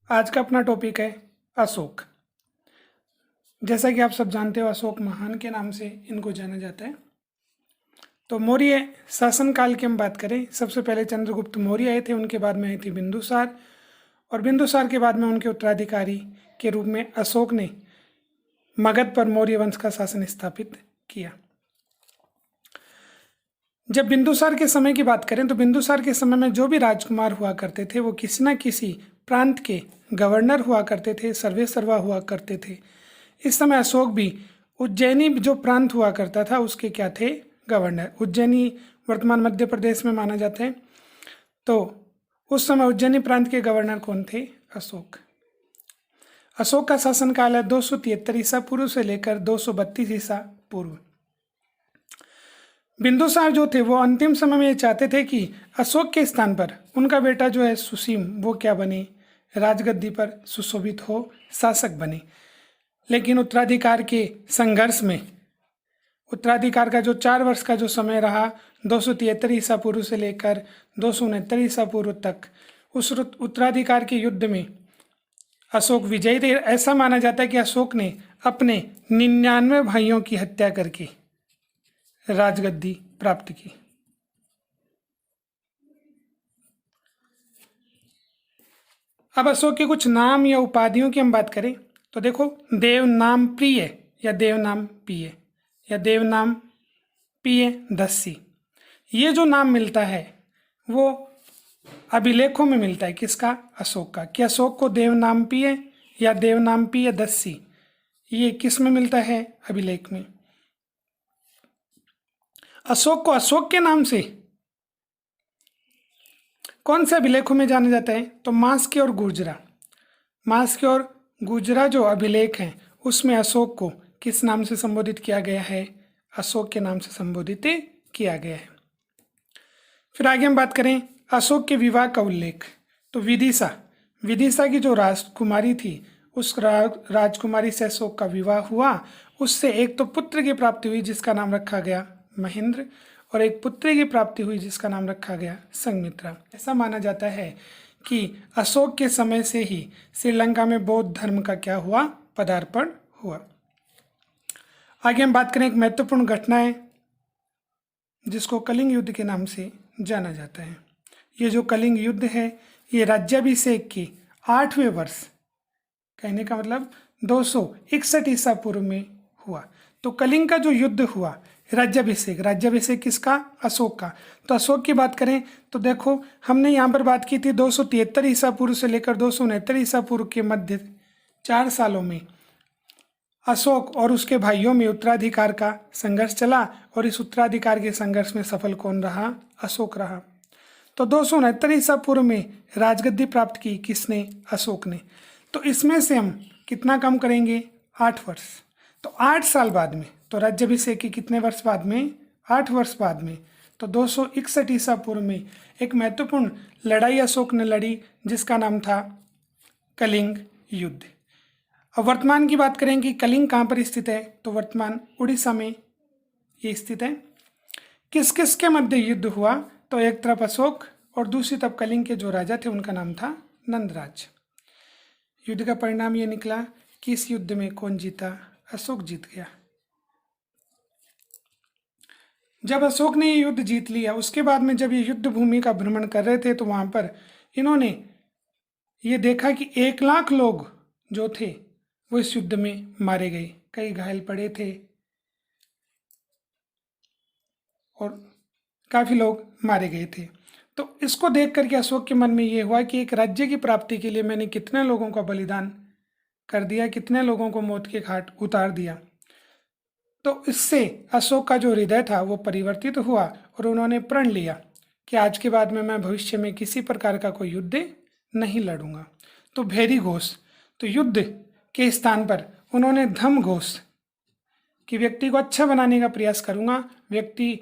आज का अपना टॉपिक है अशोक। जैसा कि आप सब जानते हो, अशोक महान के नाम से इनको जाना जाता है। तो मौर्य शासनकाल की हम बात करें, सबसे पहले चंद्रगुप्त मौर्य आए थे, उनके बाद में आई थी बिंदुसार, और बिंदुसार के बाद में उनके उत्तराधिकारी के रूप में अशोक ने मगध पर मौर्य वंश का शासन स्थापित किया। जब बिंदुसार के समय की बात करें तो बिंदुसार के समय में जो भी राजकुमार हुआ करते थे वो किसी न किसी प्रांत के गवर्नर हुआ करते थे, सर्वे सर्वा हुआ करते थे। इस समय अशोक भी उज्जैनी जो प्रांत हुआ करता था उसके क्या थे? गवर्नर। उज्जैनी वर्तमान मध्य प्रदेश में माना जाता है। तो उस समय उज्जैनी प्रांत के गवर्नर कौन थे? अशोक। अशोक का शासनकाल है 273 ईसा पूर्व से लेकर 232 ईसा पूर्व। बिंदुसार जो थे वो अंतिम समय में ये चाहते थे कि अशोक के स्थान पर उनका बेटा जो है सुसीम वो क्या बने? राजगद्दी पर सुशोभित हो, शासक बने। लेकिन उत्तराधिकार के संघर्ष में उत्तराधिकार का जो 4 वर्ष का जो समय रहा 273 ईसा पूर्व से लेकर 269 ईसा पूर्व तक, उस उत्तराधिकार के युद्ध में अशोक विजयी थे। ऐसा माना जाता है कि अशोक ने अपने 99 भाइयों की हत्या करके राजगद्दी प्राप्त की। अब अशोक के कुछ नाम या उपाधियों की हम बात करें तो देखो, देव नाम प्रिय या देव नाम पिय या देव नाम पिय दस्सी, ये जो नाम मिलता है वो अभिलेखों में मिलता है। किसका? अशोक का। कि अशोक को देव नाम पिय या देव नाम पिय दस्सी, ये किस में मिलता है? अभिलेख में। अशोक को अशोक के नाम से कौन से अभिलेखों में जाना जाता है? तो मास्की और गुर्जरा। मास्की और गुर्जरा जो अभिलेख हैं उसमें अशोक को किस नाम से संबोधित किया गया है? अशोक के नाम से संबोधित किया गया है। फिर आगे हम बात करें अशोक के विवाह का उल्लेख, तो विदिशा की जो राजकुमारी थी उस राजकुमारी से अशोक का विवाह हुआ। उससे एक तो पुत्र की प्राप्ति हुई जिसका नाम रखा गया महेंद्र, और एक पुत्री की प्राप्ति हुई जिसका नाम रखा गया संघमित्रा। ऐसा माना जाता है कि अशोक के समय से ही श्रीलंका में बौद्ध धर्म का क्या हुआ? पदार्पण हुआ। आगे हम बात करें एक महत्वपूर्ण घटना है जिसको कलिंग युद्ध के नाम से जाना जाता है। ये जो कलिंग युद्ध है ये राज्याभिषेक के 8वें वर्ष, कहने का मतलब 261 ईसा पूर्व में हुआ। तो कलिंग का जो युद्ध हुआ, राज्याभिषेक किसका? अशोक का। तो अशोक की बात करें तो देखो, हमने यहाँ पर बात की थी 273 ईसा पूर्व से लेकर 269 ईसा पूर्व के मध्य 4 सालों में अशोक और उसके भाइयों में उत्तराधिकार का संघर्ष चला, और इस उत्तराधिकार के संघर्ष में सफल कौन रहा? अशोक रहा। तो 269 ईसा पूर्व में राजगद्दी प्राप्त की किसने? अशोक ने। तो इसमें से हम कितना कम करेंगे? 8 वर्ष। तो 8 साल बाद में, तो राज्याभिषेक के कितने वर्ष बाद में? 8 वर्ष बाद में, तो 261 ईसा पूर्व में एक महत्वपूर्ण लड़ाई अशोक ने लड़ी जिसका नाम था कलिंग युद्ध। अब वर्तमान की बात करें कि कलिंग कहाँ पर स्थित है, तो वर्तमान उड़ीसा में ये स्थित है। किस किस के मध्य युद्ध हुआ? तो एक तरफ अशोक और दूसरी तरफ कलिंग के जो राजा थे उनका नाम था नंदराज। युद्ध का परिणाम ये निकला कि इस युद्ध में कौन जीता? अशोक जीत गया। जब अशोक ने ये युद्ध जीत लिया, उसके बाद में जब ये युद्ध भूमि का भ्रमण कर रहे थे तो वहां पर इन्होंने ये देखा कि 1 लाख लोग जो थे वो इस युद्ध में मारे गए, कई घायल पड़े थे और काफी लोग मारे गए थे। तो इसको देख करके अशोक के मन में ये हुआ कि एक राज्य की प्राप्ति के लिए मैंने कितने लोगों का बलिदान कर दिया, कितने लोगों को मौत के घाट उतार दिया। तो इससे अशोक का जो हृदय था वो परिवर्तित हुआ और उन्होंने प्रण लिया कि आज के बाद में मैं भविष्य में किसी प्रकार का कोई युद्ध नहीं लड़ूंगा। तो भैरी घोष, तो युद्ध के स्थान पर उन्होंने धम घोष कि व्यक्ति को अच्छा बनाने का प्रयास करूंगा, व्यक्ति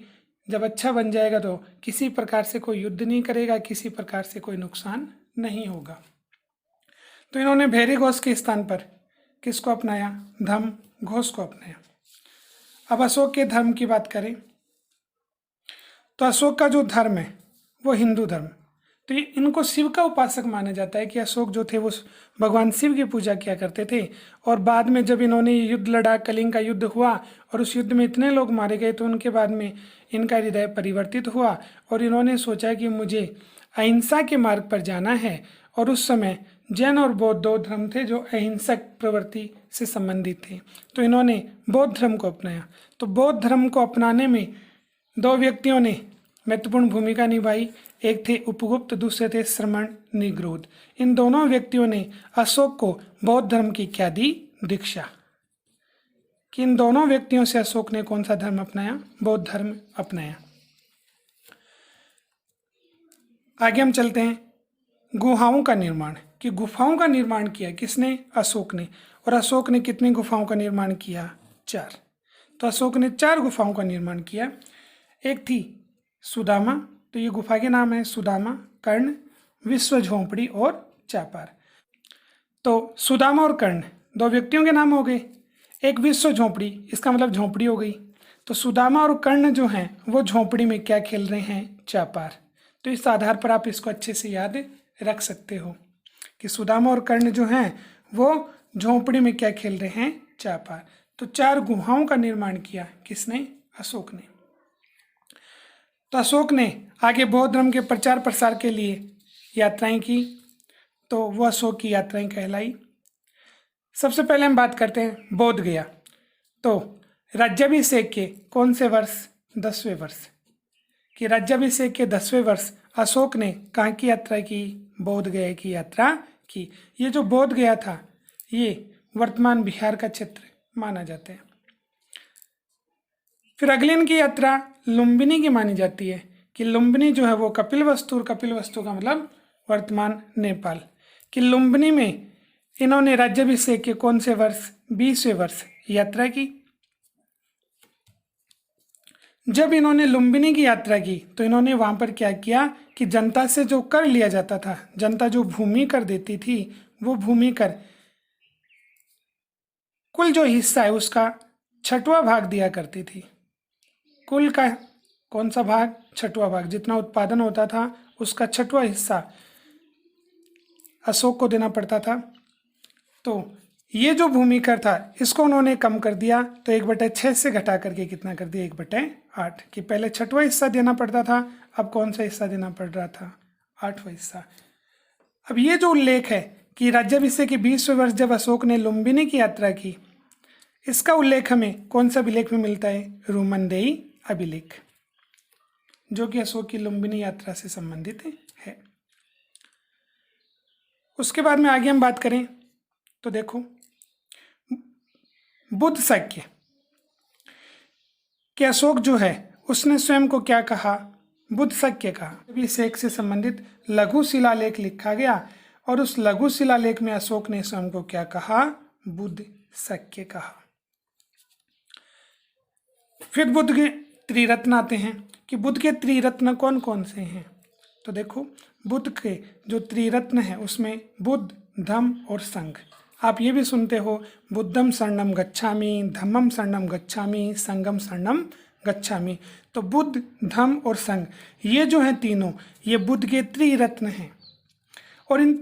जब अच्छा बन जाएगा तो किसी प्रकार से कोई युद्ध नहीं करेगा, किसी प्रकार से कोई नुकसान नहीं होगा। तो इन्होंने भैरी घोष के स्थान पर किसको अपनाया? धम घोष को अपनाया। अब अशोक के धर्म की बात करें तो अशोक का जो धर्म है वो हिंदू धर्म, तो ये इनको शिव का उपासक माना जाता है कि अशोक जो थे वो भगवान शिव की पूजा किया करते थे। और बाद में जब इन्होंने युद्ध लड़ा, कलिंग का युद्ध हुआ और उस युद्ध में इतने लोग मारे गए, तो उनके बाद में इनका हृदय परिवर्तित हुआ और इन्होंने सोचा कि मुझे अहिंसा के मार्ग पर जाना है। और उस समय जैन और बौद्ध दो धर्म थे जो अहिंसक प्रवृत्ति से संबंधित थे, तो इन्होंने बौद्ध धर्म को अपनाया। तो बौद्ध धर्म को अपनाने में दो व्यक्तियों ने महत्वपूर्ण भूमिका निभाई। एक थे उपगुप्त, दूसरे थे श्रमण निग्रोध। इन दोनों व्यक्तियों ने अशोक को बौद्ध धर्म की क्या दी? दीक्षा। कि इन दोनों व्यक्तियों से अशोक ने कौन सा धर्म अपनाया? बौद्ध धर्म अपनाया। आगे हम चलते हैं, गुहाओं का निर्माण। कि गुफाओं का निर्माण किया किसने? अशोक ने। और अशोक ने कितनी गुफाओं का निर्माण किया? 4। तो अशोक ने 4 गुफाओं का निर्माण किया। एक थी सुदामा, तो ये गुफा के नाम है सुदामा, कर्ण, विश्व झोंपड़ी और चापार। तो सुदामा और कर्ण दो व्यक्तियों के नाम हो गए। एक विश्व झोंपड़ी, इसका मतलब झोंपड़ी हो गई। तो सुदामा और कर्ण जो हैं वो झोंपड़ी में क्या खेल रहे हैं? चापार। तो इस आधार पर आप इसको अच्छे से याद रख सकते हो कि सुदामा और कर्ण जो हैं वो झोंपड़ी में क्या खेल रहे हैं? चापार। तो 4 गुहाओं का निर्माण किया किसने? अशोक ने। तो अशोक ने आगे बौद्ध धर्म के प्रचार प्रसार के लिए यात्राएं की, तो वो अशोक की यात्राएं कहलाई। सबसे पहले हम बात करते हैं बोध गया। तो राज्याभिषेक के कौन से वर्ष? 10वें वर्ष। कि राज्याभिषेक के 10वें वर्ष अशोक ने कहाँ की यात्रा की? बोध गया की यात्रा की। ये जो बोध गया था ये वर्तमान बिहार का क्षेत्र माना जाता है। फिर अगली इनकी यात्रा लुम्बिनी की मानी जाती है। कि लुम्बिनी जो है वो कपिलवस्तु, और कपिलवस्तु का मतलब वर्तमान नेपाल। कि लुम्बिनी में इन्होंने राज्याभिषेक के कौन से वर्ष? 20वें वर्ष यात्रा की। जब इन्होंने लुम्बिनी की यात्रा की तो इन्होंने वहां पर क्या किया कि जनता से जो कर लिया जाता था, जनता जो भूमि कर देती थी, वो भूमि कर कुल जो हिस्सा है उसका 6वां भाग दिया करती थी। कुल का कौन सा भाग? 6वां भाग। जितना उत्पादन होता था उसका 6वां हिस्सा अशोक को देना पड़ता था। तो ये जो भूमि कर था इसको उन्होंने कम कर दिया, तो 1/6 से घटा करके कितना कर दिया? 1/8। कि पहले 6वां हिस्सा देना पड़ता था, अब कौन सा हिस्सा देना पड़ रहा था? 8वां हिस्सा। अब ये जो उल्लेख है कि राज्याभिषेक के 20वें वर्ष जब अशोक ने लुम्बिनी की यात्रा की, इसका उल्लेख हमें कौन सा अभिलेख में मिलता है? रूमनदेही अभिलेख, जो कि अशोक की लुम्बिनी यात्रा से संबंधित है। उसके बाद में आगे हम बात करें तो देखो बुद्ध शाक्य कि अशोक जो है उसने स्वयं को क्या कहा? बुद्ध शाक्य कहा। अभिषेक से संबंधित लघु शिलालेख लिखा गया और उस लघु शिलालेख में अशोक ने स्वयं को क्या कहा? बुद्ध शाक्य कहा। फिर बुद्ध के त्रिरत्न आते हैं कि बुद्ध के त्रिरत्न कौन कौन से हैं? तो देखो बुद्ध के जो त्रिरत्न है उसमें बुद्ध, धम्म और संघ। आप ये भी सुनते हो बुद्धम शरणम गच्छामि, धम्मम शरणम गच्छामि, संघम शरणम गच्छामि। तो बुद्ध, धम्म और संघ ये जो हैं तीनों, ये बुद्ध के त्रिरत्न हैं। और इन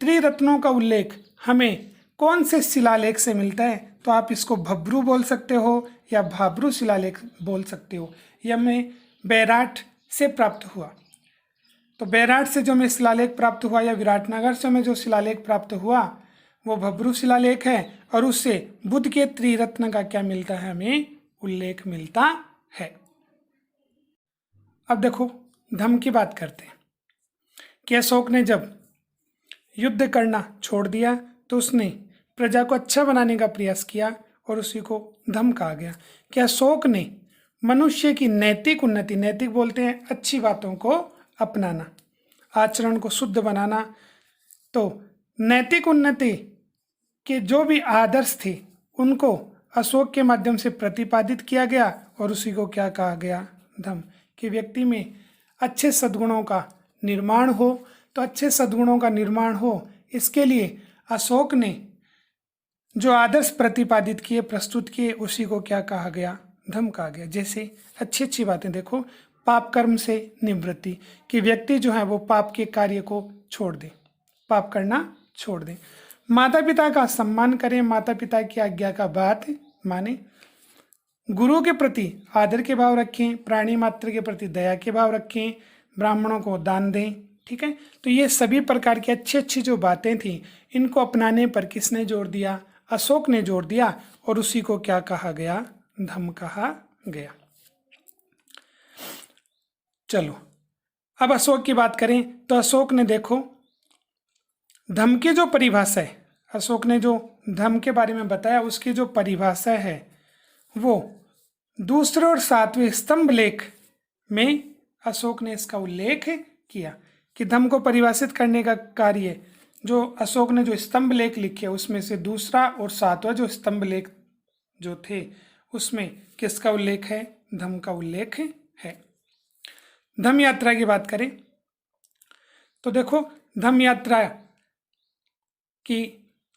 त्रिरत्नों का उल्लेख हमें कौन से शिलालेख से मिलता है? तो आप इसको भब्रू बोल सकते हो या भाब्रू शिलालेख बोल सकते हो। यह हमें बैराट से प्राप्त हुआ। तो बैराट से जो हमें शिलालेख प्राप्त हुआ या विराटनगर से हमें जो शिलालेख प्राप्त हुआ वो भब्रू शिलालेख है, और उससे बुद्ध के त्रिरत्न का क्या मिलता है? हमें उल्लेख मिलता है। अब देखो धम्म की बात करते हैं कि अशोक ने जब युद्ध करना छोड़ दिया तो उसने प्रजा को अच्छा बनाने का प्रयास किया और उसी को धम्म कहा गया। कि अशोक ने मनुष्य की नैतिक उन्नति, नैतिक बोलते हैं अच्छी बातों को अपनाना, आचरण को शुद्ध बनाना। तो नैतिक उन्नति के जो भी आदर्श थे उनको अशोक के माध्यम से प्रतिपादित किया गया और उसी को क्या कहा गया? धम्म। कि व्यक्ति में अच्छे सद्गुणों का निर्माण हो। तो अच्छे सद्गुणों का निर्माण हो इसके लिए अशोक ने जो आदर्श प्रतिपादित किए, प्रस्तुत किए, उसी को क्या कहा गया? धम्म कहा गया। जैसे अच्छी अच्छी बातें देखो, पाप कर्म से निवृत्ति, कि व्यक्ति जो है वो पाप के कार्य को छोड़ दे, पाप करना छोड़ दे। माता पिता का सम्मान करें, माता पिता की आज्ञा का बात माने, गुरु के प्रति आदर के भाव रखें, प्राणी मात्र के प्रति दया के भाव रखें, ब्राह्मणों को दान दें। ठीक है, तो ये सभी प्रकार की अच्छी अच्छी जो बातें थी, इनको अपनाने पर किसने जोर दिया? अशोक ने जोर दिया, और उसी को क्या कहा गया? धम्म कहा गया। चलो अब अशोक की बात करें तो अशोक ने देखो धम्म की जो परिभाषा है, अशोक ने जो धम्म के बारे में बताया उसकी जो परिभाषा है वो दूसरे और सातवें स्तंभ लेख में अशोक ने इसका उल्लेख किया कि धम्म को परिभाषित करने का कार्य जो अशोक ने जो स्तंभ लेख लिखे उसमें से दूसरा और सातवां जो स्तंभ लेख जो थे उसमें किसका उल्लेख है? धम्म का उल्लेख है। धम्म यात्रा की बात करें तो देखो धम्म यात्रा कि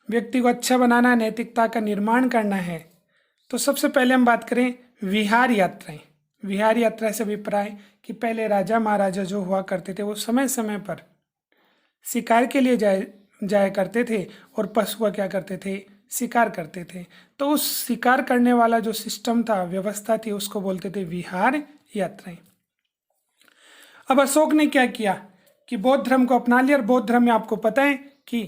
व्यक्ति को अच्छा बनाना, नैतिकता का निर्माण करना है, तो सबसे पहले हम बात करें विहार यात्राएं। विहार यात्रा से अभिप्राय कि पहले राजा महाराजा जो हुआ करते थे वो समय समय पर शिकार के लिए जाया करते थे और पशु का क्या करते थे? शिकार करते थे। तो उस शिकार करने वाला जो सिस्टम था, व्यवस्था थी, उसको बोलते थे विहार यात्राएं। अब अशोक ने क्या किया कि बौद्ध धर्म को अपना लिया, और बौद्ध धर्म में आपको पता है कि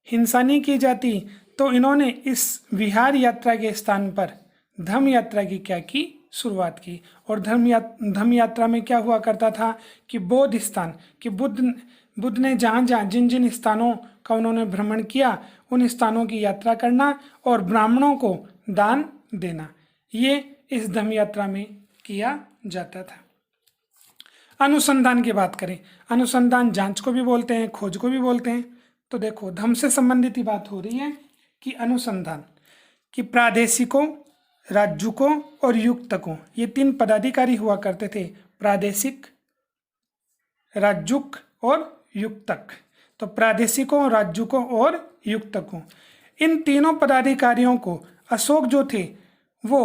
हिंसा नहीं की जाती, तो इन्होंने इस विहार यात्रा के स्थान पर धम्म यात्रा की क्या की? शुरुआत की। और धम्म यात्रा में क्या हुआ करता था कि बौद्ध स्थान कि बुद्ध ने जहाँ जहाँ जिन स्थानों का उन्होंने भ्रमण किया उन स्थानों की यात्रा करना और ब्राह्मणों को दान देना, ये इस धम्म यात्रा में किया जाता था। अनुसंधान की बात करें, अनुसंधान जांच को भी बोलते हैं, खोज को भी बोलते हैं। तो देखो धम्म से संबंधित ही बात हो रही है कि अनुसंधान कि प्रादेशिकों, राज्युकों और युक्तकों, ये तीन पदाधिकारी हुआ करते थे, प्रादेशिक, राज्युक और युक्तक। तो प्रादेशिकों, राज्युकों और युक्तकों, इन तीनों पदाधिकारियों को अशोक जो थे वो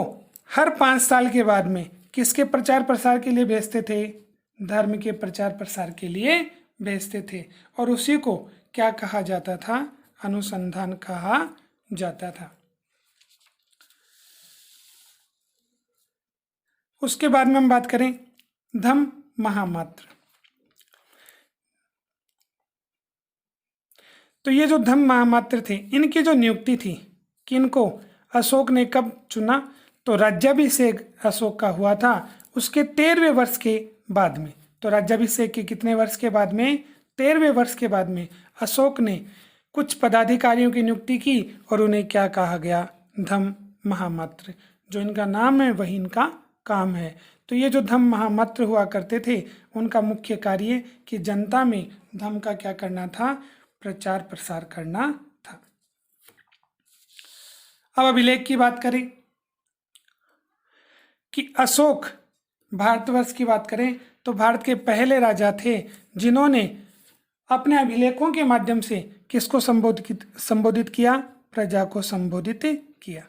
हर 5 साल के बाद में किसके प्रचार प्रसार के लिए भेजते थे? धर्म के प्रचार प्रसार के लिए भेजते थे, और उसी को क्या कहा जाता था? अनुसंधान कहा जाता था। उसके बाद में हम बात करें धम्म महामात्र। तो ये जो धम्म महामात्र थे, इनकी जो नियुक्ति थी कि इनको अशोक ने कब चुना? तो राज्याभिषेक अशोक का हुआ था उसके 13वें वर्ष के बाद में। तो राज्याभिषेक के कितने वर्ष के बाद में? 13वें वर्ष के बाद में अशोक ने कुछ पदाधिकारियों की नियुक्ति की और उन्हें क्या कहा गया? धम्म महामात्र। जो इनका नाम है वही इनका काम है। तो ये जो धम्म महामात्र हुआ करते थे उनका मुख्य कार्य कि जनता में धम्म का क्या करना था? प्रचार प्रसार करना था। अब अभिलेख की बात करें कि अशोक, भारतवर्ष की बात करें तो भारत के पहले राजा थे जिन्होंने अपने अभिलेखों के माध्यम से किसको संबोधित किया? प्रजा को संबोधित किया।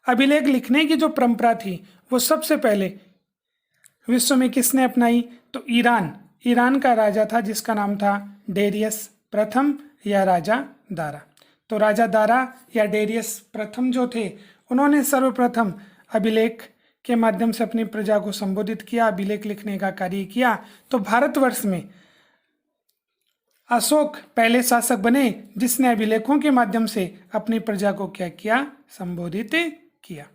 अभिलेख लिखने की जो परंपरा थी वो सबसे पहले विश्व में किसने अपनाई? तो ईरान का राजा था जिसका नाम था डेरियस प्रथम या राजा दारा। तो राजा दारा या डेरियस प्रथम जो थे उन्होंने सर्वप्रथम अभिलेख के माध्यम से अपनी प्रजा को संबोधित किया, अभिलेख लिखने का कार्य किया। तो भारतवर्ष में अशोक पहले शासक बने जिसने अभिलेखों के माध्यम से अपनी प्रजा को क्या किया? संबोधित किया।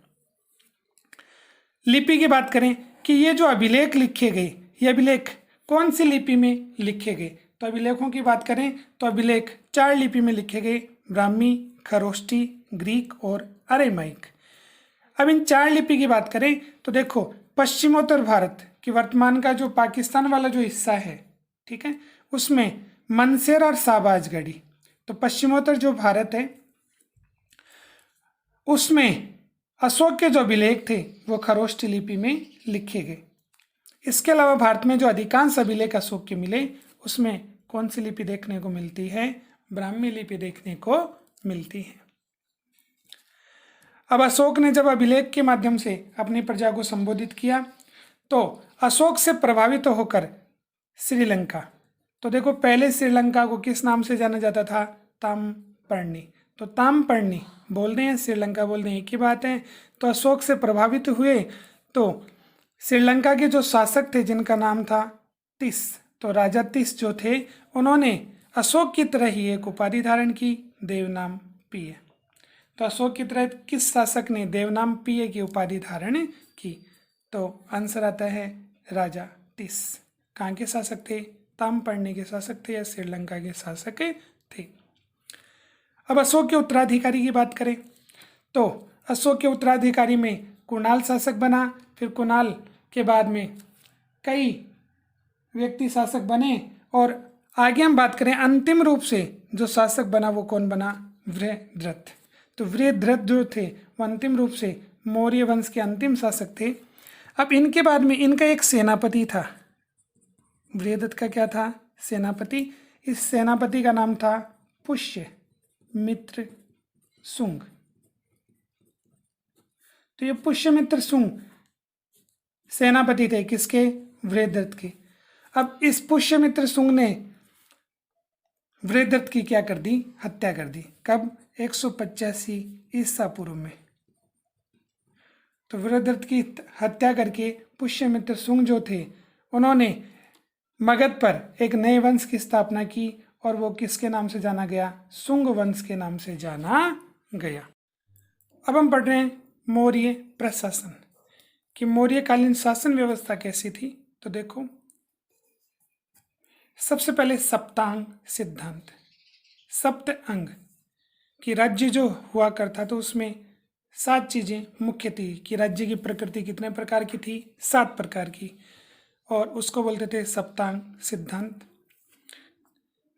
लिपि की बात करें कि ये जो अभिलेख लिखे गए, ये अभिलेख कौन सी लिपि में लिखे गए? तो अभिलेखों की बात करें तो अभिलेख 4 लिपि में लिखे गए, ब्राह्मी, खरोष्टी, ग्रीक और अरेमाइक। अब इन 4 लिपि की बात करें तो देखो पश्चिमोत्तर भारत कि वर्तमान का जो पाकिस्तान वाला जो हिस्सा है, ठीक है, उसमें मनसेर और शाहबाजगढ़ी। तो पश्चिमोत्तर जो भारत है उसमें अशोक के जो अभिलेख थे वो खरोष्टी लिपि में लिखे गए। इसके अलावा भारत में जो अधिकांश अभिलेख अशोक के मिले उसमें कौन सी लिपि देखने को मिलती है? ब्राह्मी लिपि देखने को मिलती है। अब अशोक ने जब अभिलेख के माध्यम से अपनी प्रजा को संबोधित किया तो अशोक से प्रभावित होकर श्रीलंका, तो देखो पहले श्रीलंका को किस नाम से जाना जाता था? तामपर्णी। तो तामपर्णी बोलते हैं, श्रीलंका बोलते हैं, एक ही बात है। तो अशोक से प्रभावित हुए तो श्रीलंका के जो शासक थे जिनका नाम था तिस, तो राजा तिस जो थे उन्होंने अशोक की तरह ही एक उपाधि धारण की, देवनाम पिय। तो अशोक की तरह किस शासक ने देवनाम पिय की उपाधि धारण की? तो आंसर आता है राजा तिस। कहाँ के शासक थे? तामपर्णी के शासक थे या श्रीलंका के शासक थे। अब अशोक के उत्तराधिकारी की बात करें तो अशोक के उत्तराधिकारी में कुणाल शासक बना, फिर कुणाल के बाद में कई व्यक्ति शासक बने, और आगे हम बात करें अंतिम रूप से जो शासक बना वो कौन बना? वृहद्रथ। तो वृहद्रथ जो थे वो अंतिम रूप से मौर्य वंश के अंतिम शासक थे। अब इनके बाद में इनका एक सेनापति था, वृहद्रथ का क्या था? सेनापति। इस सेनापति का नाम था पुष्यमित्र शुंग। तो ये पुष्यमित्र शुंग सेनापति थे किसके? वृहद्रथ के। अब इस पुष्यमित्र शुंग ने वृहद्रथ की क्या कर दी? हत्या कर दी। कब? 185 ईसा पूर्व में। तो वृहद्रथ की हत्या करके पुष्यमित्र शुंग जो थे उन्होंने मगध पर एक नए वंश की स्थापना की, और वो किसके नाम से जाना गया? शुंग वंश के नाम से जाना गया। अब हम पढ़ रहे हैं मौर्य प्रशासन कि मौर्यकालीन शासन व्यवस्था कैसी थी। तो देखो सबसे पहले सप्तांग सिद्धांत। सप्त अंग कि राज्य जो हुआ करता तो उसमें 7 चीजें मुख्य थी कि राज्य की प्रकृति कितने प्रकार की थी? 7 प्रकार की, और उसको बोलते थे सप्तांग सिद्धांत,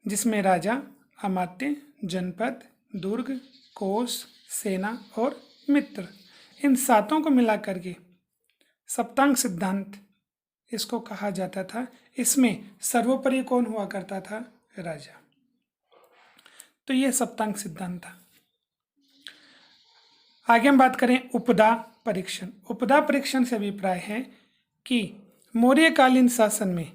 जिसमें राजा, अमात्य, जनपद, दुर्ग, कोष, सेना और मित्र, इन 7 को मिला करके सप्तांग सिद्धांत इसको कहा जाता था। इसमें सर्वोपरि कौन हुआ करता था? राजा। तो ये सप्तांग सिद्धांत था। आगे हम बात करें उपदा परीक्षण। उपदा परीक्षण से अभिप्राय है कि मौर्यकालीन शासन में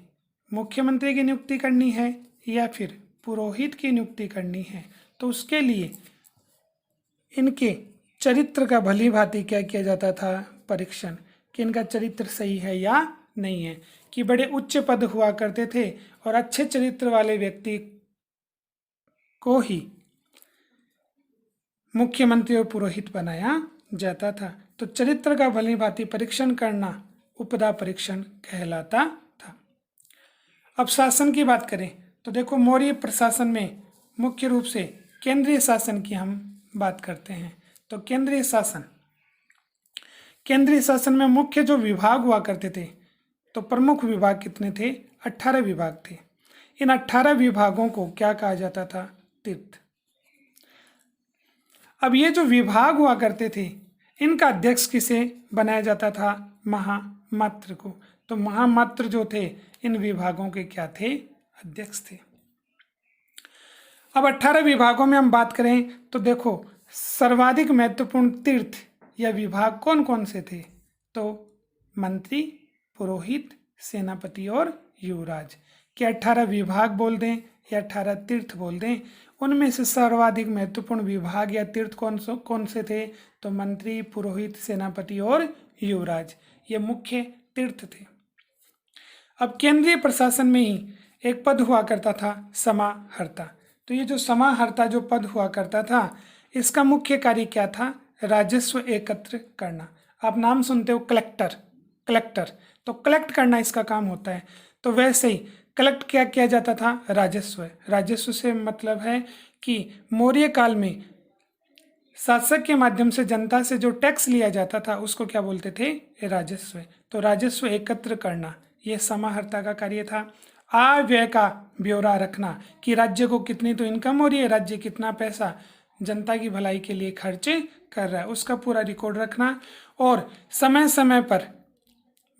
मुख्यमंत्री की नियुक्ति करनी है या फिर पुरोहित की नियुक्ति करनी है, तो उसके लिए इनके चरित्र का भली भांति क्या किया जाता था? परीक्षण, कि इनका चरित्र सही है या नहीं है, कि बड़े उच्च पद हुआ करते थे और अच्छे चरित्र वाले व्यक्ति को ही मुख्यमंत्री और पुरोहित बनाया जाता था। तो चरित्र का भली भांति परीक्षण करना उपदा परीक्षण कहलाता था। अब शासन की बात करें तो देखो मौर्य प्रशासन में मुख्य रूप से केंद्रीय शासन की हम बात करते हैं। तो केंद्रीय शासन में मुख्य जो विभाग हुआ करते थे, तो प्रमुख विभाग कितने थे? 18 विभाग थे। इन 18 विभागों को क्या कहा जाता था? तीर्थ। अब ये जो विभाग हुआ करते थे इनका अध्यक्ष किसे बनाया जाता था? महामात्र को। तो महामात्र जो थे इन विभागों के क्या थे? अध्यक्ष थे। अब 18 विभागों में हम बात करें तो देखो सर्वाधिक महत्वपूर्ण तीर्थ या विभाग कौन कौन से थे? तो मंत्री, पुरोहित, सेनापति और युवराज के 18 विभाग बोल दें या 18 तीर्थ बोल दें। उनमें से सर्वाधिक महत्वपूर्ण विभाग या तीर्थ कौन से थे? तो मंत्री, पुरोहित, सेनापति और युवराज, ये मुख्य तीर्थ थे। अब केंद्रीय प्रशासन में ही एक पद हुआ करता था समाहर्ता। तो ये जो समाहर्ता जो पद हुआ करता था इसका मुख्य कार्य क्या था? राजस्व एकत्र करना। आप नाम सुनते हो कलेक्टर, तो कलेक्ट करना इसका काम होता है। तो वैसे ही कलेक्ट क्या किया जाता था? राजस्व से मतलब है कि मौर्य काल में शासक के माध्यम से जनता से जो टैक्स लिया जाता था उसको क्या बोलते थे? राजस्व। तो राजस्व एकत्र करना यह समाहर्ता का कार्य था। आय व्यय का ब्यौरा रखना कि राज्य को कितनी तो इनकम हो रही है, राज्य कितना पैसा जनता की भलाई के लिए खर्च कर रहा है, उसका पूरा रिकॉर्ड रखना, और समय समय पर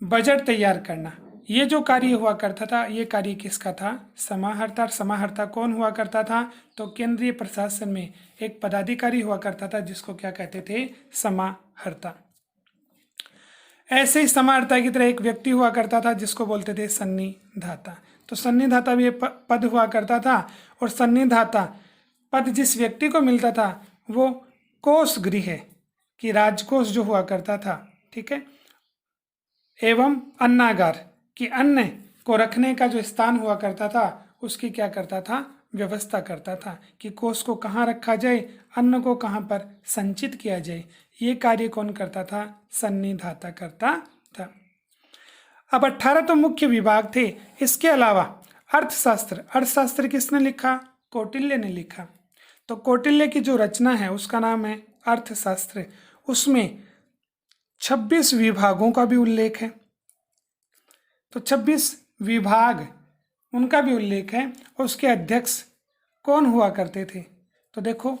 बजट तैयार करना। ये जो कार्य हुआ करता था ये कार्य किसका था? समाहर्ता। समाहर्ता कौन हुआ करता था? तो केंद्रीय प्रशासन में एक पदाधिकारी हुआ करता था जिसको क्या कहते थे? समाहर्ता। ऐसे ही समाहर्ता की तरह एक व्यक्ति हुआ करता था जिसको बोलते थे सन्निधाता। तो सन्निधाता भी एक पद हुआ करता था, और सन्निधाता पद जिस व्यक्ति को मिलता था वो कोष गृह की राजकोष जो हुआ करता था, ठीक है, एवं अन्नागार कि अन्न को रखने का जो स्थान हुआ करता था उसकी क्या करता था, व्यवस्था करता था कि कोष को कहाँ रखा जाए, अन्न को कहाँ पर संचित किया जाए। ये कार्य कौन करता था, सन्निधाता करता था। अब 18 तो मुख्य विभाग थे। इसके अलावा अर्थशास्त्र किसने लिखा, कौटिल्य ने लिखा। तो कौटिल्य की जो रचना है उसका नाम है अर्थशास्त्र। उसमें 26 विभागों का भी उल्लेख है। तो 26 विभाग उनका भी उल्लेख है, और उसके अध्यक्ष कौन हुआ करते थे। तो देखो,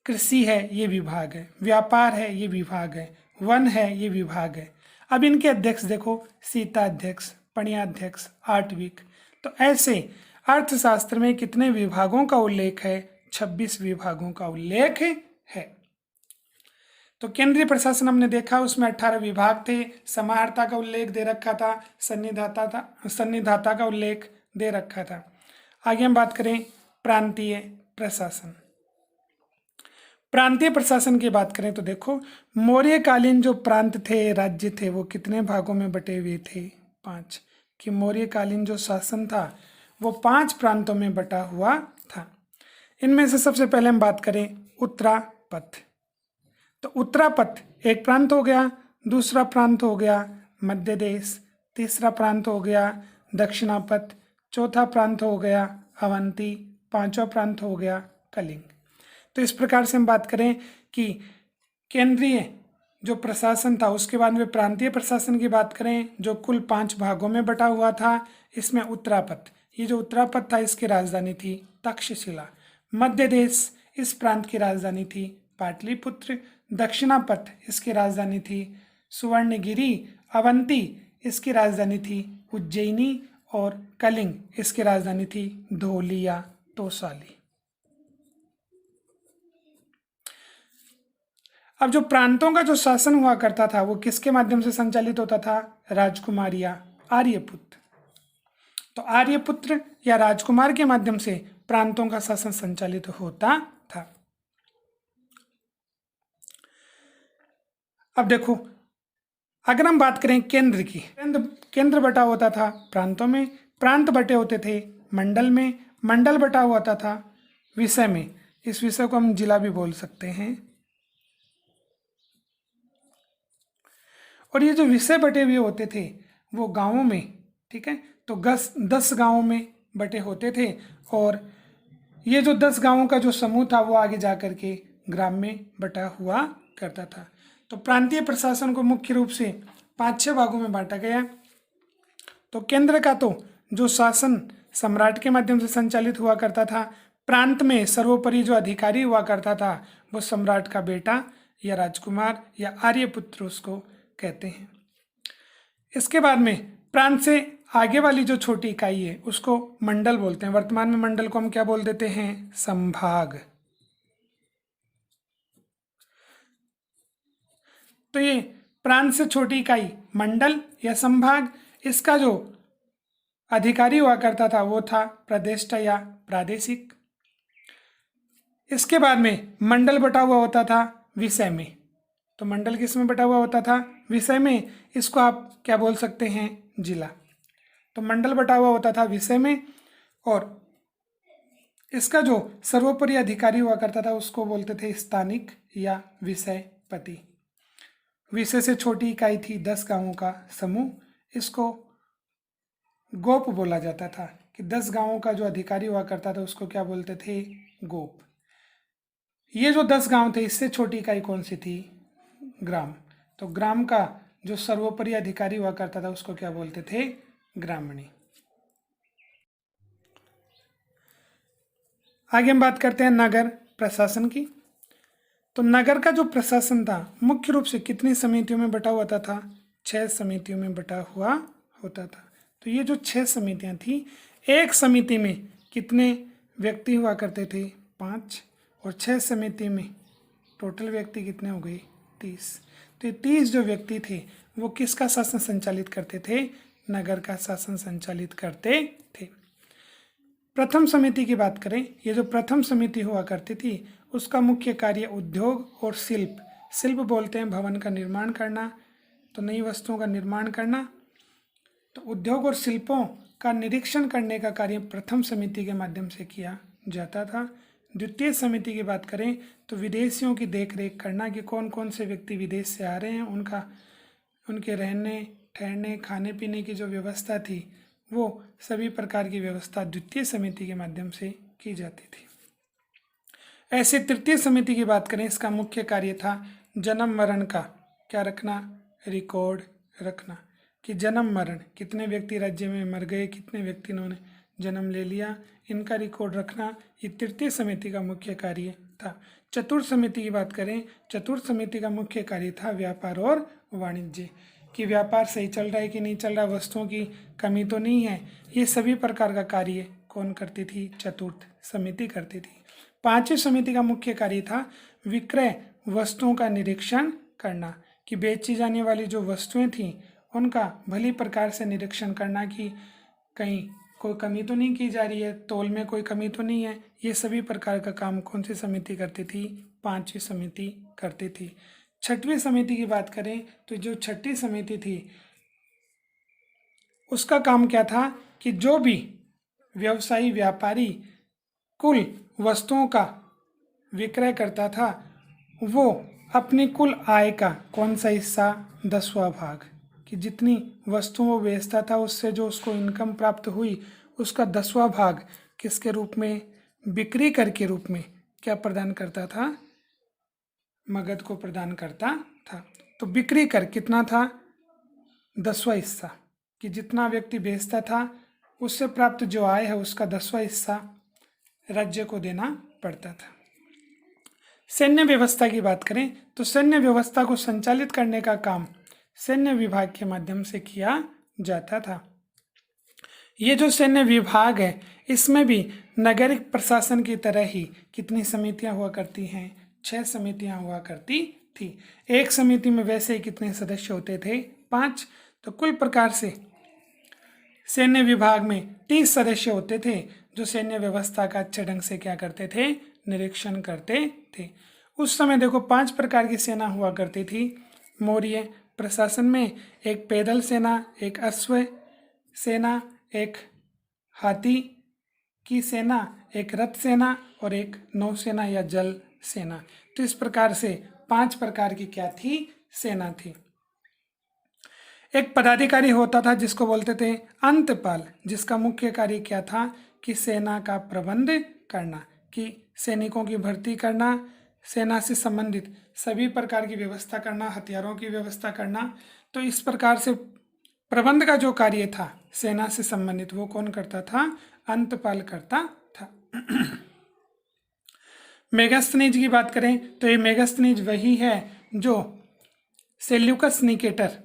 कृषि है ये विभाग है, व्यापार है ये विभाग है, वन है ये विभाग है। अब इनके अध्यक्ष देखो, सीता अध्यक्ष, पणियाध्यक्ष, आटविक। तो ऐसे अर्थशास्त्र में कितने विभागों का उल्लेख है, 26 विभागों का उल्लेख है। तो केंद्रीय प्रशासन हमने देखा, उसमें 18 विभाग थे। समाहर्ता का उल्लेख दे रखा था, सन्निधाता का उल्लेख दे रखा था। आगे हम बात करें प्रांतीय प्रशासन। प्रांतीय प्रशासन की बात करें तो देखो, मौर्यकालीन जो प्रांत थे, राज्य थे, वो कितने भागों में बटे हुए थे, 5। कि मौर्यकालीन जो शासन था वो 5 प्रांतों में बटा हुआ था। इनमें से सबसे पहले हम बात करें उत्तरापथ। तो उत्तरापथ एक प्रांत हो गया, दूसरा प्रांत हो गया मध्य देश, तीसरा प्रांत हो गया दक्षिणापथ, चौथा प्रांत हो गया अवंती, पांचवा प्रांत हो गया कलिंग। तो इस प्रकार से हम बात करें कि केंद्रीय जो प्रशासन था, उसके बाद में प्रांतीय प्रशासन की बात करें जो कुल 5 भागों में बटा हुआ था। इसमें उत्तरापथ, ये जो उत्तरापथ था इसकी राजधानी थी तक्षशिला। मध्य देश, इस प्रांत की राजधानी थी पाटलिपुत्र। दक्षिणापथ, इसकी राजधानी थी सुवर्णगिरी। अवंती, इसकी राजधानी थी उज्जैनी। और कलिंग, इसकी राजधानी थी धौली या तोसाली। अब जो प्रांतों का जो शासन हुआ करता था वो किसके माध्यम से संचालित होता था, राजकुमार या आर्यपुत्र। तो आर्यपुत्र या राजकुमार के माध्यम से प्रांतों का शासन संचालित होता था। अब देखो, अगर हम बात करें केंद्र की, केंद्र बटा होता था प्रांतों में, प्रांत बटे होते थे मंडल में, मंडल बटा होता था विषय में। इस विषय को हम जिला भी बोल सकते हैं। और ये जो विषय बटे हुए होते थे वो गांवों में, ठीक है, तो 10 गांवों में बटे होते थे। और ये जो 10 गांवों का जो समूह था वो आगे जा कर के ग्राम में बटा हुआ करता था। तो प्रांतीय प्रशासन को मुख्य रूप से 5-6 भागों में बांटा गया। तो केंद्र का तो जो शासन सम्राट के माध्यम से संचालित हुआ करता था, प्रांत में सर्वोपरि जो अधिकारी हुआ करता था वो सम्राट का बेटा या राजकुमार या आर्यपुत्र उसको कहते हैं। इसके बाद में प्रांत से आगे वाली जो छोटी इकाई है उसको मंडल बोलते हैं। वर्तमान में मंडल को हम क्या बोल देते हैं, संभाग। तो ये प्रांत से छोटी इकाई मंडल या संभाग, इसका जो अधिकारी हुआ करता था वो था प्रदेष्टा या प्रादेशिक। इसके बाद में मंडल बटा हुआ होता था विषय में। तो मंडल किस में बटा हुआ होता था, विषय में। इसको आप क्या बोल सकते हैं, जिला। तो मंडल बटा हुआ होता था विषय में, और इसका जो सर्वोपरि अधिकारी हुआ करता था उसको बोलते थे स्थानिक या विषयपति। विषय से छोटी इकाई थी 10 गांवों का समूह, इसको गोप बोला जाता था। कि 10 गांवों का जो अधिकारी हुआ करता था उसको क्या बोलते थे, गोप। ये जो 10 गांव थे इससे छोटी इकाई कौन सी थी, ग्राम। तो ग्राम का जो सर्वोपरि अधिकारी हुआ करता था उसको क्या बोलते थे, ग्रामणी। आगे हम बात करते हैं नगर प्रशासन की। तो नगर का जो प्रशासन था मुख्य रूप से कितनी समितियों में बटा हुआ था, 6 समितियों में बटा हुआ होता था। तो ये जो 6 समितियां थी, एक समिति में कितने व्यक्ति हुआ करते थे, 5। और 6 समिति में टोटल व्यक्ति कितने हो गए, 30। तो ये 30 जो व्यक्ति थे वो किसका शासन संचालित करते थे? नगर का शासन संचालित करते थे। प्रथम समिति की बात करें, ये जो प्रथम समिति हुआ करती थी उसका मुख्य कार्य उद्योग और शिल्प बोलते हैं भवन का निर्माण करना, तो नई वस्तुओं का निर्माण करना। तो उद्योग और शिल्पों का निरीक्षण करने का कार्य प्रथम समिति के माध्यम से किया जाता था। द्वितीय समिति की बात करें तो विदेशियों की देखरेख करना कि कौन कौन से व्यक्ति विदेश से आ रहे हैं, उनके रहने ठहरने खाने पीने की जो व्यवस्था थी वो सभी प्रकार की व्यवस्था द्वितीय समिति के माध्यम से की जाती थी। ऐसे तृतीय समिति की बात करें, इसका मुख्य कार्य था जन्म मरण का क्या रखना? रिकॉर्ड रखना कि जन्म मरण कितने व्यक्ति राज्य में मर गए, कितने व्यक्ति ने जन्म ले लिया, इनका रिकॉर्ड रखना ये तृतीय समिति का मुख्य कार्य था। चतुर्थ समिति की बात करें, चतुर्थ समिति का मुख्य कार्य था व्यापार और वाणिज्य कि व्यापार सही चल रहा है कि नहीं चल रहा, वस्तुओं की कमी तो नहीं है, ये सभी प्रकार का कार्य कौन करती थी? चतुर्थ समिति करती थी। पांचवी समिति का मुख्य कार्य था विक्रय वस्तुओं का निरीक्षण करना कि बेची जाने वाली जो वस्तुएं थीं उनका भली प्रकार से निरीक्षण करना कि कहीं कोई कमी तो नहीं की जा रही है, तौल में कोई कमी तो नहीं है। ये सभी प्रकार का काम कौन सी समिति करती थी? पांचवी समिति करती थी। छठवीं समिति की बात करें तो जो छठी समिति थी उसका काम क्या था कि जो भी व्यवसायी व्यापारी कुल वस्तुओं का विक्रय करता था वो अपनी कुल आय का कौन सा हिस्सा? 10वां भाग, कि जितनी वस्तुओं वो बेचता था उससे जो उसको इनकम प्राप्त हुई उसका 10वां भाग किसके रूप में? बिक्री कर के रूप में क्या प्रदान करता था? मगध को प्रदान करता था। तो बिक्री कर कितना था? 10वां हिस्सा, कि जितना व्यक्ति बेचता था उससे प्राप्त जो आय है उसका 10वां हिस्सा राज्य को देना पड़ता था। सैन्य व्यवस्था की बात करें तो सैन्य व्यवस्था को संचालित करने का काम सैन्य विभाग के माध्यम से किया जाता था। ये जो सैन्य विभाग है इसमें भी नागरिक प्रशासन की तरह ही कितनी समितियां हुआ करती हैं? 6 समितियां हुआ करती थी। एक समिति में वैसे ही कितने सदस्य होते थे? 5। तो कुल प्रकार से सैन्य विभाग में 30 सदस्य होते थे जो सैन्य व्यवस्था का अच्छे ढंग से क्या करते थे? निरीक्षण करते थे। उस समय देखो 5 प्रकार की सेना हुआ करती थी मौर्य प्रशासन में। एक पैदल सेना, एक अश्व सेना, एक हाथी की सेना, एक रथ सेना और एक नौसेना या जल सेना। तो इस प्रकार से 5 प्रकार की क्या थी? सेना थी। एक पदाधिकारी होता था जिसको बोलते थे अंतपाल, जिसका मुख्य कार्य क्या था? कि सेना का प्रबंध करना, कि सैनिकों की भर्ती करना, सेना से संबंधित सभी प्रकार की व्यवस्था करना, हथियारों की व्यवस्था करना। तो इस प्रकार से प्रबंध का जो कार्य था सेना से संबंधित वो कौन करता था? अंतपाल करता था। मेगास्थनीज की बात करें तो ये मेगास्थनीज वही है जो सेल्यूकस निकेटर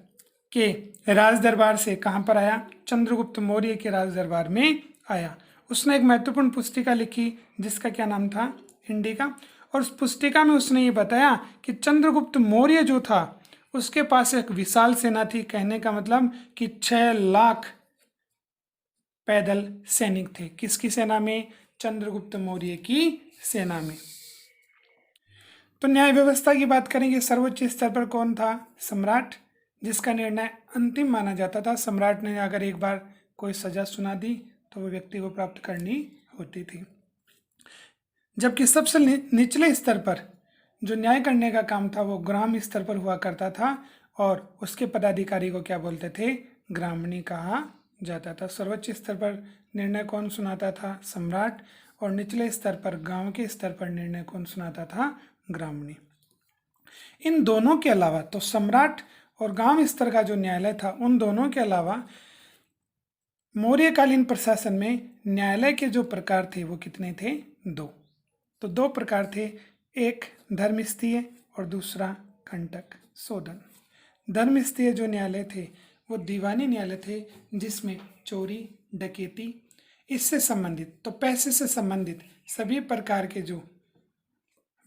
के राज दरबार से कहाँ पर आया? चंद्रगुप्त मौर्य के राज दरबार में आया। उसने एक महत्वपूर्ण पुस्तिका लिखी जिसका क्या नाम था? इंडिका। और उस पुस्तिका में उसने ये बताया कि चंद्रगुप्त मौर्य जो था उसके पास एक विशाल सेना थी। कहने का मतलब कि 6 लाख पैदल सैनिक थे। किसकी सेना में? चंद्रगुप्त मौर्य की सेना में। तो न्याय व्यवस्था की बात करेंगे, सर्वोच्च स्तर पर कौन था? सम्राट, जिसका निर्णय अंतिम माना जाता था। सम्राट ने अगर एक बार कोई सजा सुना दी तो वो व्यक्ति को प्राप्त करनी होती थी। जबकि सबसे निचले स्तर पर जो न्याय करने का काम था वो ग्राम स्तर पर हुआ करता था और उसके पदाधिकारी को क्या बोलते थे? ग्रामणी कहा जाता था। सर्वोच्च स्तर पर निर्णय कौन सुनाता था? सम्राट। और निचले स्तर पर गांव के स्तर पर निर्णय कौन सुनाता था? ग्रामणी। इन दोनों के अलावा तो सम्राट और गांव स्तर का जो न्यायालय था उन दोनों के अलावा मौर्यकालीन प्रशासन में न्यायालय के जो प्रकार थे वो कितने थे? 2। तो 2 प्रकार थे, एक धर्मस्थीय और दूसरा कंटक शोधन। धर्मस्थीय जो न्यायालय थे वो दीवानी न्यायालय थे जिसमें चोरी डकैती इससे संबंधित, तो पैसे से संबंधित सभी प्रकार के जो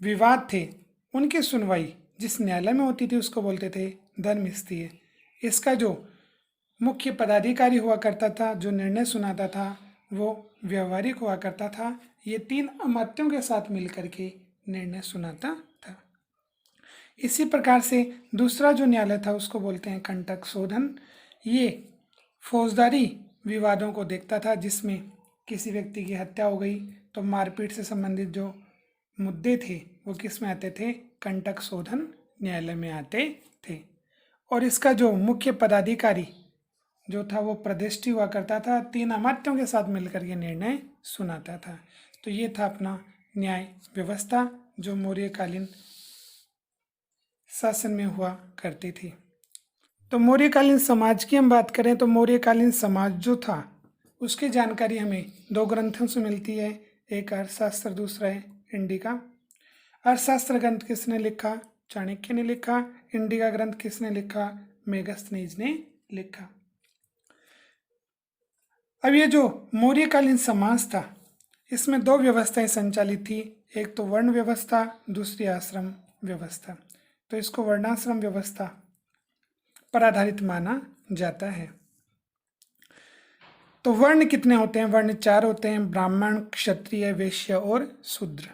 विवाद थे उनकी सुनवाई जिस न्यायालय में होती थी उसको बोलते थे धर्मस्थीय। इसका जो मुख्य पदाधिकारी हुआ करता था, जो निर्णय सुनाता था, वो व्यवहारिक हुआ करता था। ये 3 अमात्यों के साथ मिलकर के निर्णय सुनाता था। इसी प्रकार से दूसरा जो न्यायालय था उसको बोलते हैं कंटक शोधन। ये फौजदारी विवादों को देखता था, जिसमें किसी व्यक्ति की हत्या हो गई तो मारपीट से संबंधित जो मुद्दे थे वो किस में आते थे, कंटक शोधन न्यायालय में आते थे। और इसका जो मुख्य पदाधिकारी जो था वो प्रदिष्टि हुआ करता था, 3 अमात्यों के साथ मिलकर ये निर्णय सुनाता था। तो ये था अपना न्याय व्यवस्था जो मौर्यकालीन शासन में हुआ करती थी। तो मौर्यकालीन समाज की हम बात करें तो मौर्यकालीन समाज जो था उसकी जानकारी हमें 2 ग्रंथों से मिलती है, एक अर्थशास्त्र, दूसरा है इंडिका। अर्थशास्त्र ग्रंथ किसने लिखा? चाणक्य ने लिखा। इंडिका ग्रंथ किसने लिखा? मेगस्थनीज ने लिखा। अब ये जो मौर्यकालीन समाज था इसमें 2 व्यवस्थाएं संचालित थी, एक तो वर्ण व्यवस्था, दूसरी आश्रम व्यवस्था। तो इसको वर्णाश्रम व्यवस्था पर आधारित माना जाता है। तो वर्ण कितने होते हैं? वर्ण 4 होते हैं, ब्राह्मण, क्षत्रिय, वैश्य और शूद्र।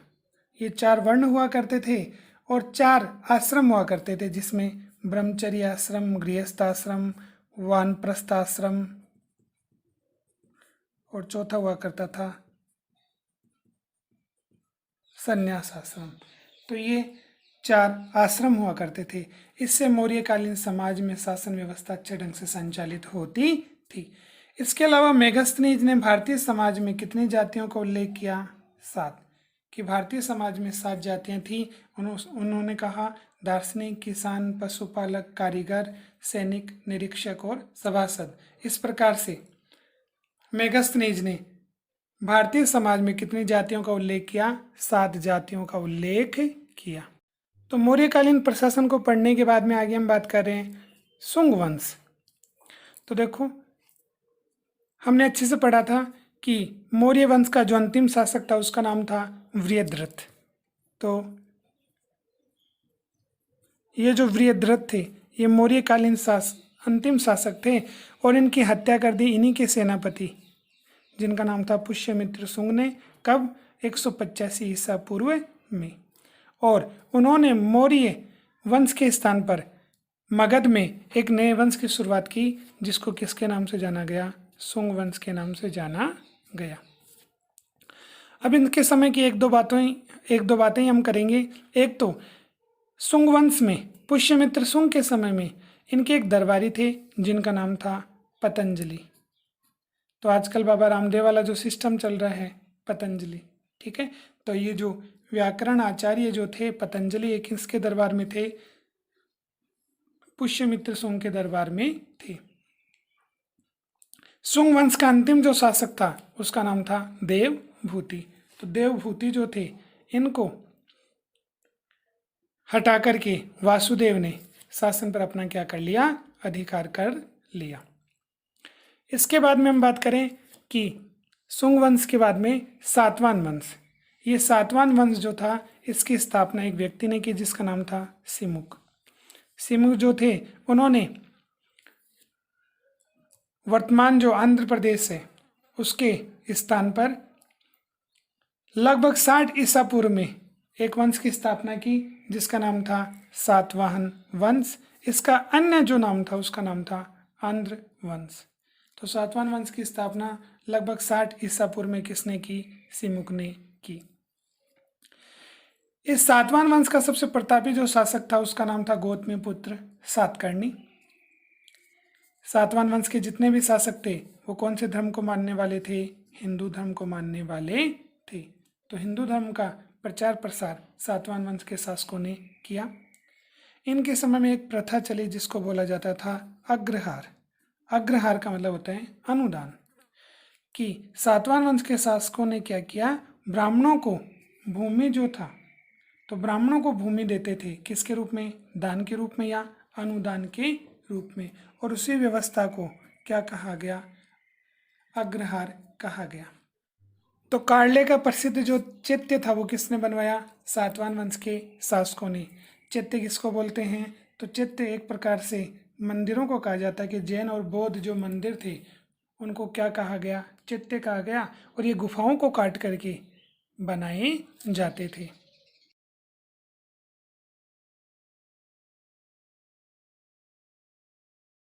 ये 4 वर्ण हुआ करते थे और 4 आश्रम हुआ करते थे, जिसमें ब्रह्मचर्य आश्रम, गृहस्थ आश्रम, वानप्रस्थ आश्रम और चौथा हुआ करता था संन्यास आश्रम। तो ये 4 आश्रम हुआ करते थे। इससे मौर्यकालीन समाज में शासन व्यवस्था अच्छे ढंग से संचालित होती थी। इसके अलावा मेगस्थनीज ने भारतीय समाज में कितनी जातियों का उल्लेख किया? 7, कि भारतीय समाज में 7 जातियां थी। उन्होंने कहा दार्शनिक, किसान, पशुपालक, कारीगर, सैनिक, निरीक्षक और सभासद। इस प्रकार से मेगस्थनीज ने भारतीय समाज में कितनी जातियों का उल्लेख किया? 7 जातियों का उल्लेख किया। तो मौर्यकालीन प्रशासन को पढ़ने के बाद में आगे हम बात कर रहे हैं शुंग वंश। तो देखो हमने अच्छे से पढ़ा था कि मौर्य वंश का जो अंतिम शासक था उसका नाम था वृहद्रथ। तो ये जो वृहद्रथ थे ये मौर्यकालीन अंतिम शासक थे और इनकी हत्या कर दी इन्हीं के सेनापति जिनका नाम था पुष्यमित्र शुंग ने। कब? 185 ईसा पूर्व में। और उन्होंने मौर्य वंश के स्थान पर मगध में एक नए वंश की शुरुआत की, जिसको किसके नाम से जाना गया? शुंग वंश के नाम से जाना गया। अब इनके समय की एक दो बातें हम करेंगे। एक तो शुंग वंश में पुष्यमित्र शुंग के समय में इनके एक दरबारी थे जिनका नाम था पतंजलि। तो आजकल बाबा रामदेव वाला जो सिस्टम चल रहा है पतंजलि, ठीक है। तो ये जो व्याकरण आचार्य जो थे पतंजलि, एक किसके दरबार में थे? पुष्यमित्र शुंग के दरबार में थे। शुंग वंश का अंतिम जो शासक था उसका नाम था देवभूति। तो देवभूति जो थे इनको हटा करके वासुदेव ने शासन पर अपना क्या कर लिया? अधिकार कर लिया। इसके बाद में हम बात करें कि शुंग वंश के बाद में सातवाहन वंश। ये सातवाहन वंश जो था इसकी स्थापना एक व्यक्ति ने की जिसका नाम था सिमुक। सिमुक जो थे उन्होंने वर्तमान जो आंध्र प्रदेश है उसके स्थान पर लगभग 60 ईसा पूर्व में एक वंश की स्थापना की जिसका नाम था सातवाहन वंश। इसका अन्य जो नाम था उसका नाम था आंध्र वंश। तो सातवाहन वंश की स्थापना लगभग 60 ईसा पूर्व में किसने की? सिमुक ने की। इस सातवाहन वंश का सबसे प्रतापी जो शासक था उसका नाम था गौतमीपुत्र सातकर्णी। सातवाहन वंश के जितने भी शासक थे वो कौन से धर्म को मानने वाले थे? हिंदू धर्म को मानने वाले थे। तो हिंदू धर्म का प्रचार प्रसार सातवाहन वंश के शासकों ने किया। इनके समय में एक प्रथा चली जिसको बोला जाता था अग्रहार। अग्रहार का मतलब होता है अनुदान। कि सातवाहन वंश के शासकों ने क्या किया? ब्राह्मणों को भूमि जो था तो ब्राह्मणों को भूमि देते थे, किसके रूप में? दान के रूप में या अनुदान के रूप में। और उसी व्यवस्था को क्या कहा गया? अग्रहार कहा गया। तो कार्ले का प्रसिद्ध जो चैत्य था वो किसने बनवाया? सातवाहन वंश के शासकों ने। चैत्य किसको बोलते हैं? तो चैत्य एक प्रकार से मंदिरों को कहा जाता है कि जैन और बौद्ध जो मंदिर थे उनको क्या कहा गया? चैत्य कहा गया। और ये गुफाओं को काट करके बनाए जाते थे।